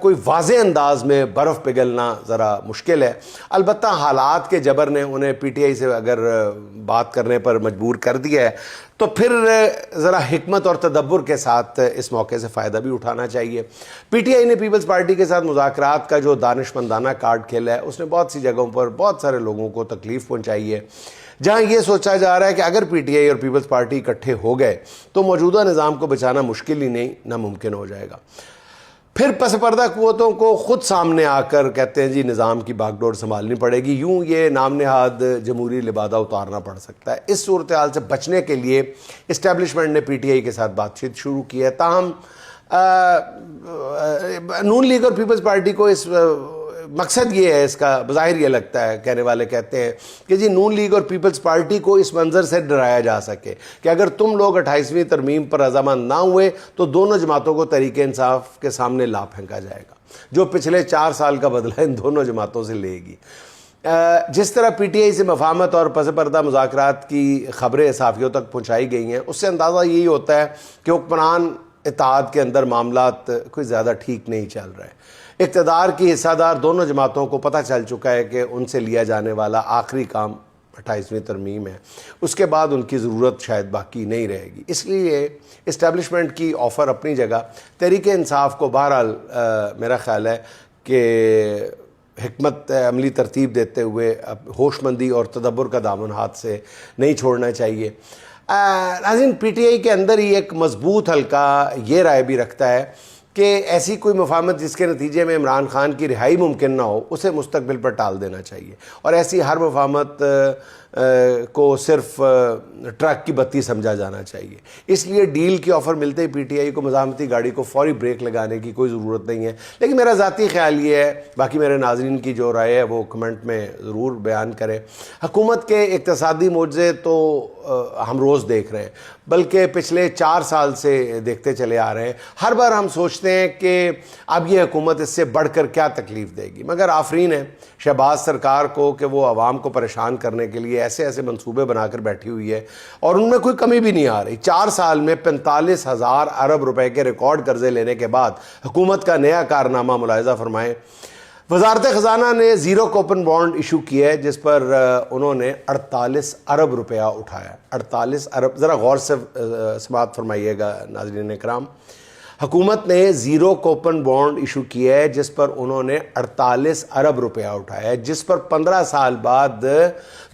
کوئی واضح انداز میں برف پگھلنا ذرا مشکل ہے. البتہ حالات کے جبر نے انہیں پی ٹی آئی سے اگر بات کرنے پر مجبور کر دیا ہے تو پھر ذرا حکمت اور تدبر کے ساتھ اس موقع سے فائدہ بھی اٹھانا چاہیے. پی ٹی آئی نے پیپلز پارٹی کے ساتھ مذاکرات کا جو دانشمندانہ کارڈ کھیلا ہے اس نے بہت سی جگہوں پر بہت سارے لوگوں کو تکلیف پہنچائی ہے. جہاں یہ سوچا جا رہا ہے کہ اگر پی ٹی آئی اور پیپلز پارٹی اکٹھے ہو گئے تو موجودہ نظام کو بچانا مشکل ہی نہیں ناممکن ہو جائے گا. پھر پس پردہ قوتوں کو خود سامنے آ کر کہتے ہیں جی نظام کی باغ ڈور سنبھالنی پڑے گی, یوں یہ نام نہاد جمہوری لبادہ اتارنا پڑ سکتا ہے. اس صورتحال سے بچنے کے لیے اسٹیبلشمنٹ نے پی ٹی آئی کے ساتھ بات چیت شروع کی ہے. تاہم نون لیگ اور پیپلز پارٹی کو اس مقصد یہ ہے, اس کا بظاہر یہ لگتا ہے, کہنے والے کہتے ہیں کہ جی نون لیگ اور پیپلز پارٹی کو اس منظر سے ڈرایا جا سکے کہ اگر تم لوگ 28ویں ترمیم پر رضامند نہ ہوئے تو دونوں جماعتوں کو تحریک انصاف کے سامنے لا پھینکا جائے گا, جو پچھلے 4 سال کا بدلہ ان دونوں جماعتوں سے لے گی. جس طرح پی ٹی آئی سے مفاہمت اور پس پردہ مذاکرات کی خبریں صحافیوں تک پہنچائی گئی ہیں, اس سے اندازہ یہی ہوتا ہے کہ حکمران اتحاد کے اندر معاملات کوئی زیادہ ٹھیک نہیں چل رہے. اقتدار کی حصہ دار دونوں جماعتوں کو پتہ چل چکا ہے کہ ان سے لیا جانے والا آخری کام 28ویں ترمیم ہے, اس کے بعد ان کی ضرورت شاید باقی نہیں رہے گی. اس لیے اسٹیبلشمنٹ کی آفر اپنی جگہ, تحریک انصاف کو بہرحال میرا خیال ہے کہ حکمت عملی ترتیب دیتے ہوئے ہوش مندی اور تدبر کا دامن ہاتھ سے نہیں چھوڑنا چاہیے. ناظرین, پی ٹی آئی کے اندر ہی ایک مضبوط حلقہ یہ رائے بھی رکھتا ہے کہ ایسی کوئی مفاہمت جس کے نتیجے میں عمران خان کی رہائی ممکن نہ ہو اسے مستقبل پر ٹال دینا چاہیے, اور ایسی ہر مفاہمت کو صرف ٹرک کی بتی سمجھا جانا چاہیے. اس لیے ڈیل کی آفر ملتے ہی پی ٹی آئی کو مزاحمتی گاڑی کو فوری بریک لگانے کی کوئی ضرورت نہیں ہے. لیکن میرا ذاتی خیال یہ ہے, باقی میرے ناظرین کی جو رائے ہے وہ کمنٹ میں ضرور بیان کریں. حکومت کے اقتصادی معجزے تو ہم روز دیکھ رہے ہیں, بلکہ پچھلے 4 سال سے دیکھتے چلے آ رہے ہیں. ہر بار ہم سوچتے ہیں کہ اب یہ حکومت اس سے بڑھ کر کیا تکلیف دے گی, مگر آفرین ہے شہباز سرکار کو کہ وہ عوام کو پریشان کرنے کے لیے ایسے ایسے منصوبے بنا کر بیٹھی ہوئی ہے اور ان میں کوئی کمی بھی نہیں آ رہی. 4 سال میں 45,000 ارب روپے کے ریکارڈ قرضے لینے کے بعد حکومت کا نیا کارنامہ ملاحظہ فرمائیں. وزارت خزانہ نے زیرو کوپن بانڈ ایشو کیا ہے جس پر انہوں نے 48 ارب روپیہ اٹھایا. 48 ارب, ذرا غور سے سماعت فرمائیے گا ناظرین کرام. حکومت نے زیرو کوپن بانڈ ایشو کیا ہے جس پر انہوں نے 48 ارب روپیہ اٹھایا ہے, جس پر 15 سال بعد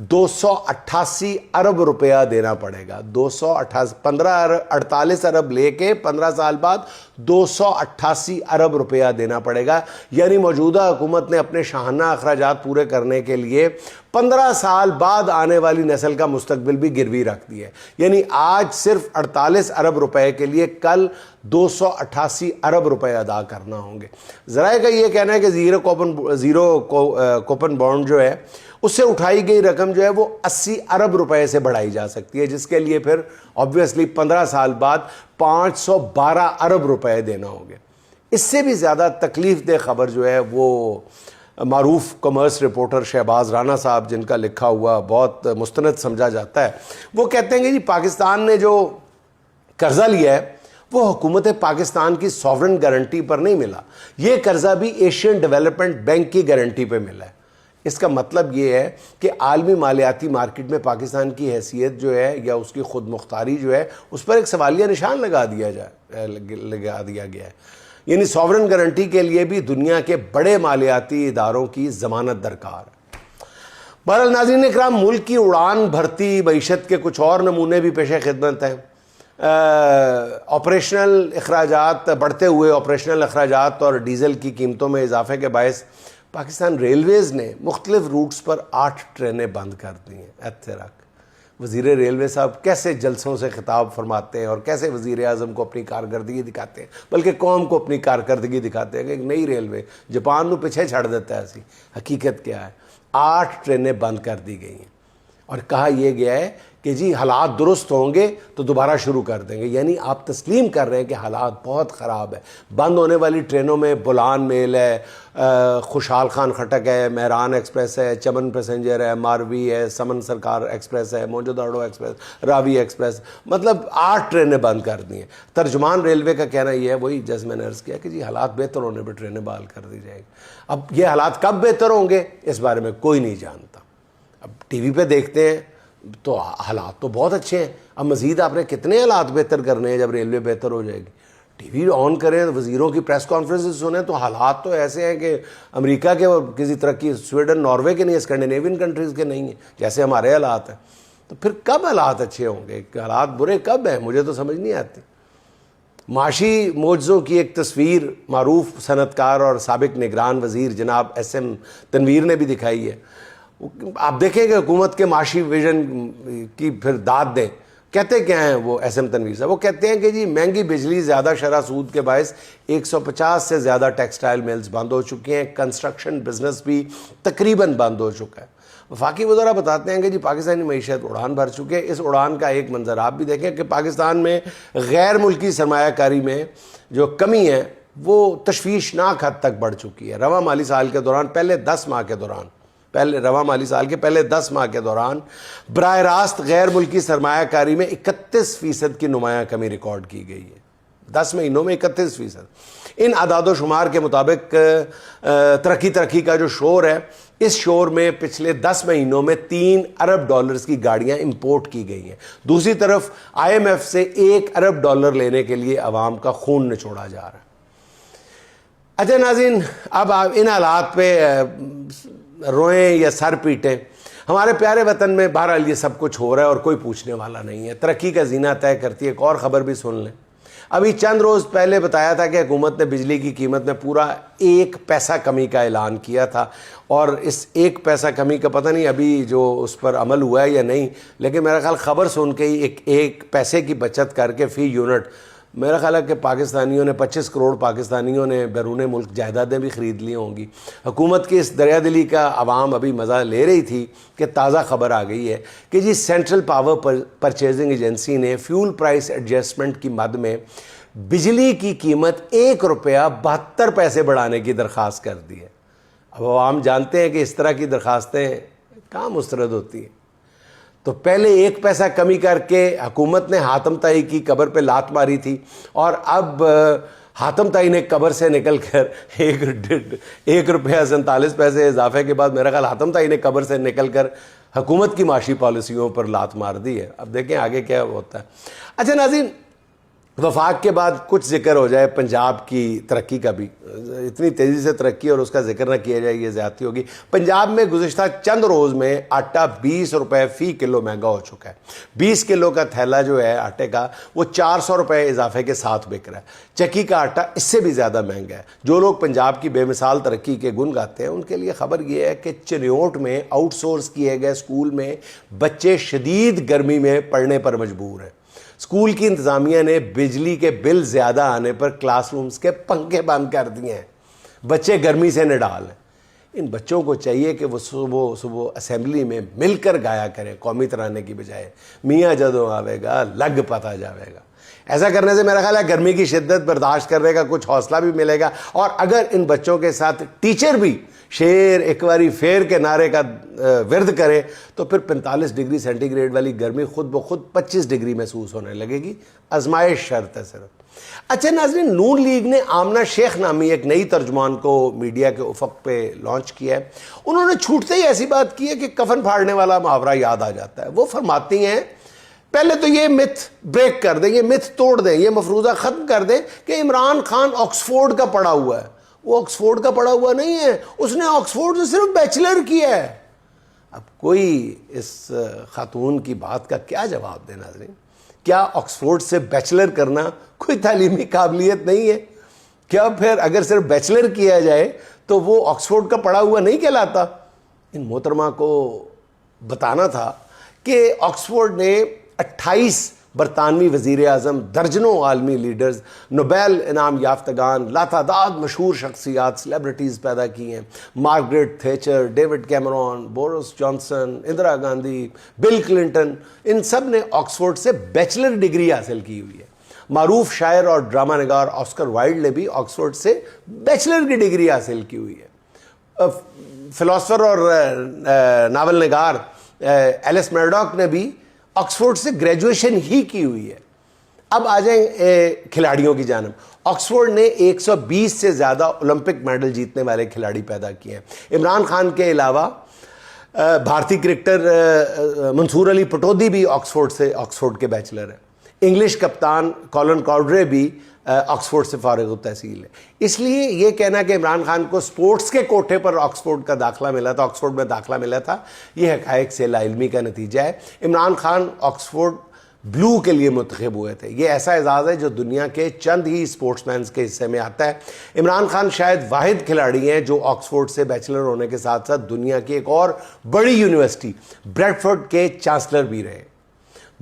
288 ارب روپیہ دینا پڑے گا. 48 ارب لے کے 15 سال بعد 288 ارب روپیہ دینا پڑے گا. یعنی موجودہ حکومت نے اپنے شاہانہ اخراجات پورے کرنے کے لیے 15 سال بعد آنے والی نسل کا مستقبل بھی گروی رکھ دیا ہے. یعنی آج صرف 48 ارب روپے کے لیے کل 288 ارب روپے ادا کرنا ہوں گے. ذرائع کا یہ کہنا ہے کہ زیرو کوپن بانڈ جو ہے اس سے اٹھائی گئی رقم جو ہے وہ 80 ارب روپے سے بڑھائی جا سکتی ہے, جس کے لیے پھر آبویسلی 15 سال بعد 512 ارب روپے دینا ہوں گے. اس سے بھی زیادہ تکلیف دہ خبر جو ہے وہ معروف کامرس رپورٹر شہباز رانا صاحب, جن کا لکھا ہوا بہت مستند سمجھا جاتا ہے, وہ کہتے ہیں کہ جی پاکستان نے جو قرضہ لیا ہے وہ حکومت پاکستان کی سوورن گارنٹی پر نہیں ملا, یہ قرضہ بھی ایشین ڈیولپمنٹ بینک کی گارنٹی پہ ملا ہے. اس کا مطلب یہ ہے کہ عالمی مالیاتی مارکیٹ میں پاکستان کی حیثیت جو ہے یا اس کی خود مختاری جو ہے اس پر ایک سوالیہ نشان لگا دیا گیا ہے. یعنی سوورن گارنٹی کے لیے بھی دنیا کے بڑے مالیاتی اداروں کی ضمانت درکار ہے. بہرحال ناظرین اکرام, ملک کی اڑان بھرتی معیشت کے کچھ اور نمونے بھی پیش خدمت ہیں. آپریشنل اخراجات, بڑھتے ہوئے آپریشنل اخراجات اور ڈیزل کی قیمتوں میں اضافے کے باعث پاکستان ریلویز نے مختلف روٹس پر 8 ٹرینیں بند کر دی ہیں. اتراک وزیر ریلوے صاحب کیسے جلسوں سے خطاب فرماتے ہیں اور کیسے وزیر اعظم کو اپنی کارکردگی دکھاتے ہیں, بلکہ قوم کو اپنی کارکردگی دکھاتے ہیں کہ ایک نئی ریلوے جاپان نو پیچھے چھڑ دیتا ہے. ایسی حقیقت کیا ہے, 8 ٹرینیں بند کر دی گئی ہیں اور کہا یہ گیا ہے کہ جی حالات درست ہوں گے تو دوبارہ شروع کر دیں گے. یعنی آپ تسلیم کر رہے ہیں کہ حالات بہت خراب ہے. بند ہونے والی ٹرینوں میں بولان میل ہے, خوشحال خان خٹک ہے, مہران ایکسپریس ہے, چمن پیسنجر ہے, ماروی ہے, سمن سرکار ایکسپریس ہے, موجوداڑو ایکسپریس, راوی ایکسپریس, مطلب 8 ٹرینیں بند کر دی ہیں. ترجمان ریلوے کا کہنا یہ ہے, وہی جیسے میں نے عرض کیا کہ جی حالات بہتر ہونے پہ ٹرینیں بحال کر دی جائیں گی. اب یہ حالات کب بہتر ہوں گے اس بارے میں کوئی نہیں جانتا. اب ٹی وی پہ دیکھتے ہیں تو حالات تو بہت اچھے ہیں. اب مزید آپ نے کتنے حالات بہتر کرنے ہیں جب ریلوے بہتر ہو جائے گی. ٹی وی آن کریں, وزیروں کی پریس کانفرنس سنیں تو حالات تو ایسے ہیں کہ امریکہ کے کسی ترقی, سویڈن ناروے کے نہیں, اسکینڈینیوین کنٹریز کے نہیں ہیں جیسے ہمارے حالات ہیں. تو پھر کب حالات اچھے ہوں گے؟ حالات برے کب ہیں؟ مجھے تو سمجھ نہیں آتی. معاشی معجزوں کی ایک تصویر معروف صنعت کار اور سابق نگران وزیر جناب ایس ایم تنویر نے بھی دکھائی ہے. آپ دیکھیں کہ حکومت کے معاشی ویژن کی پھر داد دیں. کہتے کیا ہیں وہ ایس ایم تنویر صاحب؟ وہ کہتے ہیں کہ جی مہنگی بجلی, زیادہ شرح سود کے باعث 150 سے زیادہ ٹیکسٹائل میلز بند ہو چکے ہیں, کنسٹرکشن بزنس بھی تقریباً بند ہو چکا ہے. وفاقی وزراء بتاتے ہیں کہ جی پاکستانی معیشت اڑان بھر چکی ہے. اس اڑان کا ایک منظر آپ بھی دیکھیں کہ پاکستان میں غیر ملکی سرمایہ کاری میں جو کمی ہے وہ تشویشناک حد تک بڑھ چکی ہے. رواں مالی سال کے دوران رواں مالی سال کے پہلے 10 ماہ کے دوران براہ راست غیر ملکی سرمایہ کاری میں 31% کی نمایاں کمی ریکارڈ کی گئی ہے. 10 مہینوں میں 31%. ان اعداد و شمار کے مطابق ترقی کا جو شور ہے, اس شور میں پچھلے 10 مہینوں میں $3 ارب کی گاڑیاں امپورٹ کی گئی ہیں. دوسری طرف IMF سے $1 ارب لینے کے لیے عوام کا خون نچوڑا جا رہا ہے. اچھا ناظرین, اب آپ ان حالات پہ روئیں یا سر پیٹیں. ہمارے پیارے وطن میں بہرحال یہ سب کچھ ہو رہا ہے اور کوئی پوچھنے والا نہیں ہے. ترقی کا زینہ طے کرتی ہے. ایک اور خبر بھی سن لیں. ابھی چند روز پہلے بتایا تھا کہ حکومت نے بجلی کی قیمت میں پورا 1 پیسہ کمی کا اعلان کیا تھا, اور اس 1 پیسہ کمی کا پتہ نہیں ابھی جو اس پر عمل ہوا ہے یا نہیں, لیکن میرا خیال خبر سن کے ہی 1 پیسے کی بچت کر کے فی یونٹ میرا خیال ہے کہ پاکستانیوں نے 25 کروڑ پاکستانیوں نے بیرون ملک جائیدادیں بھی خرید لی ہوں گی. حکومت کی اس دریا دلی کا عوام ابھی مزہ لے رہی تھی کہ تازہ خبر آ گئی ہے کہ جی سینٹرل پاور پرچیزنگ ایجنسی نے فیول پرائس ایڈجسٹمنٹ کی مد میں بجلی کی قیمت ₹1.72 بڑھانے کی درخواست کر دی ہے. اب عوام جانتے ہیں کہ اس طرح کی درخواستیں کہاں مسترد ہوتی ہیں. تو پہلے 1 پیسہ کمی کر کے حکومت نے حاتم طائی کی قبر پہ لات ماری تھی, اور اب حاتم طائی نے قبر سے نکل کر ₹1.47 اضافے کے بعد میرا خیال حاتم طائی نے قبر سے نکل کر حکومت کی معاشی پالیسیوں پر لات مار دی ہے. اب دیکھیں آگے کیا ہوتا ہے. اچھا ناظرین, وفاق کے بعد کچھ ذکر ہو جائے پنجاب کی ترقی کا بھی. اتنی تیزی سے ترقی اور اس کا ذکر نہ کیا جائے یہ زیادتی ہوگی. پنجاب میں گزشتہ چند روز میں آٹا ₹20 فی کلو مہنگا ہو چکا ہے. 20 کلو کا تھیلا جو ہے آٹے کا وہ ₹400 اضافے کے ساتھ بک رہا ہے. چکی کا آٹا اس سے بھی زیادہ مہنگا ہے. جو لوگ پنجاب کی بے مثال ترقی کے گن گاتے ہیں ان کے لیے خبر یہ ہے کہ چنیوٹ میں آؤٹ سورس کیے گئے اسکول میں بچے شدید گرمی میں پڑھنے پر مجبور ہیں. اسکول کی انتظامیہ نے بجلی کے بل زیادہ آنے پر کلاس رومز کے پنکھے بند کر دیے ہیں. بچے گرمی سے نڈال ہیں. ان بچوں کو چاہیے کہ وہ صبح اسمبلی میں مل کر گایا کریں قومی ترانے کی بجائے میاں جدوں آوے گا لگ پتا جاوے گا. ایسا کرنے سے میرا خیال ہے گرمی کی شدت برداشت کرنے کا کچھ حوصلہ بھی ملے گا. اور اگر ان بچوں کے ساتھ ٹیچر بھی شیر ایک باری فیر کے نعرے کا ورد کرے تو پھر 45 ڈگری سینٹی گریڈ والی گرمی خود بخود 25 ڈگری محسوس ہونے لگے گی. آزمائش شرط ہے صرف. اچھا ناظرین, نون لیگ نے آمنہ شیخ نامی ایک نئی ترجمان کو میڈیا کے افق پہ لانچ کیا ہے. انہوں نے چھوٹتے ہی ایسی بات کی ہے کہ کفن پھاڑنے والا محاورہ یاد آ جاتا ہے. وہ فرماتی ہیں پہلے تو یہ متھ بریک کر دیں, یہ متھ توڑ دیں, یہ مفروضہ ختم کر دیں کہ عمران خان آکسفورڈ کا پڑھا ہوا ہے. وہ آکسفورڈ کا پڑھا ہوا نہیں ہے, اس نے آکسفورڈ سے صرف بیچلر کیا ہے. اب کوئی اس خاتون کی بات کا کیا جواب دے ناظرین؟ کیا آکسفورڈ سے بیچلر کرنا کوئی تعلیمی قابلیت نہیں ہے؟ کیا پھر اگر صرف بیچلر کیا جائے تو وہ آکسفورڈ کا پڑھا ہوا نہیں کہلاتا؟ ان محترمہ کو بتانا تھا کہ آکسفورڈ نے 28 برطانوی وزیر اعظم، درجنوں عالمی لیڈرز، نوبیل انعام یافتگان، لاتعداد مشہور شخصیات سیلیبریٹیز پیدا کی ہیں، Margaret Thatcher, David Cameron, Boris Johnson, Indira Gandhi, Bill Clinton, ان سب نے آکسفورڈ سے بیچلر ڈگری حاصل کی ہوئی ہے۔ معروف شاعر اور ڈرامہ نگار آسکر وائلڈ نے بھی آکسفورڈ سے بیچلر کی ڈگری حاصل کی ہوئی ہے۔ فلاسفر اور ناول نگار ایلس میرڈاک نے بھی آکسفورڈ سے گریجویشن ہی کی ہوئی ہے۔ اب آ جائیں کھلاڑیوں کی جانب۔ آکسفورڈ نے 120 سے زیادہ اولمپک میڈل جیتنے والے کھلاڑی پیدا کیے ہیں۔ عمران خان کے علاوہ بھارتی کرکٹر منصور علی پٹودی بھی آکسفورڈ کے بیچلر ہیں۔ انگلش کپتان کولن کاؤڈرے بھی آکسفورڈ سے فارغ التحصیل ہے۔ اس لیے یہ کہنا کہ عمران خان کو سپورٹس کے کوٹے پر آکسفورڈ میں داخلہ ملا تھا، یہ حقائق سے لا علمی کا نتیجہ ہے۔ عمران خان آکسفورڈ بلو کے لیے منتخب ہوئے تھے۔ یہ ایسا اعزاز ہے جو دنیا کے چند ہی سپورٹس مینز کے حصے میں آتا ہے۔ عمران خان شاید واحد کھلاڑی ہیں جو آکسفورڈ سے بیچلر ہونے کے ساتھ ساتھ دنیا کی ایک اور بڑی یونیورسٹی بریڈفورڈ کے چانسلر بھی رہے۔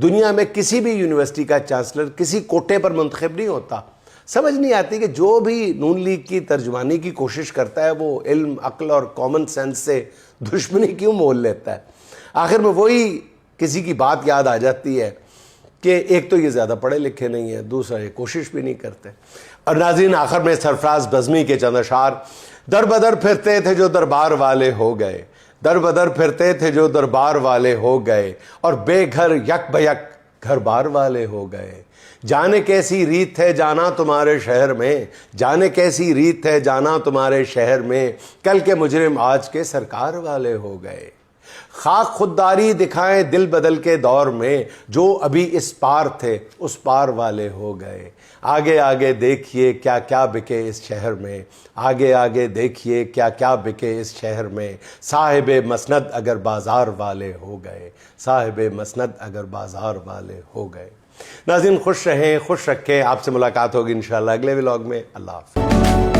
دنیا میں کسی بھی یونیورسٹی کا چانسلر کسی کوٹے پر منتخب نہیں ہوتا۔ سمجھ نہیں آتی کہ جو بھی نون لیگ کی ترجمانی کی کوشش کرتا ہے وہ علم، عقل اور کامن سینس سے دشمنی کیوں مول لیتا ہے؟ آخر میں وہی کسی کی بات یاد آ جاتی ہے کہ ایک تو یہ زیادہ پڑھے لکھے نہیں ہیں، دوسرا یہ کوشش بھی نہیں کرتے۔ اور ناظرین، آخر میں سرفراز بزمی کے چند اشعار: در بدر پھرتے تھے جو دربار والے ہو گئے، در بدر پھرتے تھے جو دربار والے ہو گئے، اور بے گھر یک بیک گھر بار والے ہو گئے۔ جانے کیسی ریت ہے جانا تمہارے شہر میں، جانے کیسی ریت ہے جانا تمہارے شہر میں، کل کے مجرم آج کے سرکار والے ہو گئے۔ خاک خودداری دکھائیں دل بدل کے دور میں، جو ابھی اس پار تھے اس پار والے ہو گئے۔ آگے آگے دیکھیے کیا کیا بکے اس شہر میں، آگے آگے دیکھیے کیا کیا بکے اس شہر میں، صاحب مسند اگر بازار والے ہو گئے، صاحب مسند اگر بازار والے ہو گئے۔ ناظرین، خوش رہیں، خوش رکھیں۔ آپ سے ملاقات ہوگی انشاءاللہ اگلے ولاگ میں۔ اللہ حافظ۔